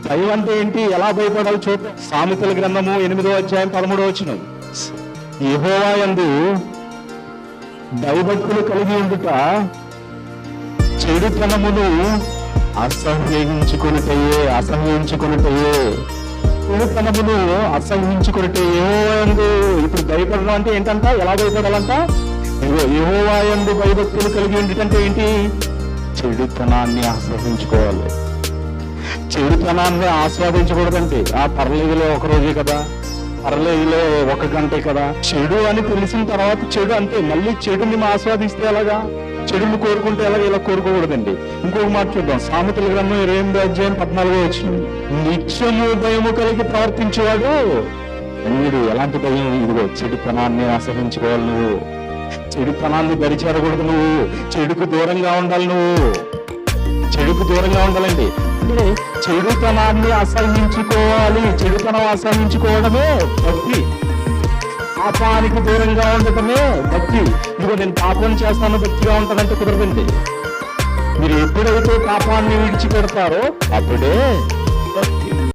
భయం అంటే ఏంటి, ఎలా భయపడాలి చూద్దాం. సామెతల గ్రంథము 8వ అధ్యాయం 13వ వచనం. యెహోవా యందు భయభక్తులు కలిగి ఉండుట చెడుతనమును అసహ్యించుకొనుటయే. చెడుతనమును అసహ్యించుకొనుటే యెహోవా యందు. ఇప్పుడు భయపడడం అంటే ఏంటంట, ఎలా భయపడాలంట? యెహోవా యందు భయభక్తులు కలిగి ఉండుటంటే ఏంటి? చెడుతనాన్ని ఆస్వాదించుకోవాలి. చెడుతనాన్ని ఆస్వాదించకూడదంటే పర్లేదులే ఒక రోజే కదా, పర్లేదులే ఒక గంటే కదా. చెడు అని తెలిసిన తర్వాత చెడు అంతే. మళ్ళీ చెడుని ఆస్వాదిస్తే ఎలాగా? చెడుని కోరుకుంటే ఎలాగా? ఇలా కోరుకోకూడదండి. ఇంకొక మాట చూద్దాం. సామెతల గ్రంథం 28వ అధ్యాయం 14వ వచనం. నిత్యము భయము కలిగి ప్రవర్తించేవాడు వీడు. ఎలాంటి భయం? ఇదిగో చెడుతనాన్ని ఆస్వాదించుకోవాలి. నువ్వు చెడుతనాన్ని దరిచేరకూడదు. నువ్వు చెడుకు దూరంగా ఉండాలి. నువ్వు చెడుకు దూరంగా ఉండాలండి. అంటే చెడుతనాన్ని అసహించుకోవాలి. చెడుతనం అసహించుకోవడమే భక్తి. పాపానికి దూరంగా ఉండటమే భక్తి. ఇదిగో నేను పాపం చేస్తాను భక్తిగా ఉంటానంటే కుదరదండి. మీరు ఎప్పుడైతే పాపాన్ని విడిచిపెడతారో అప్పుడే భక్తి.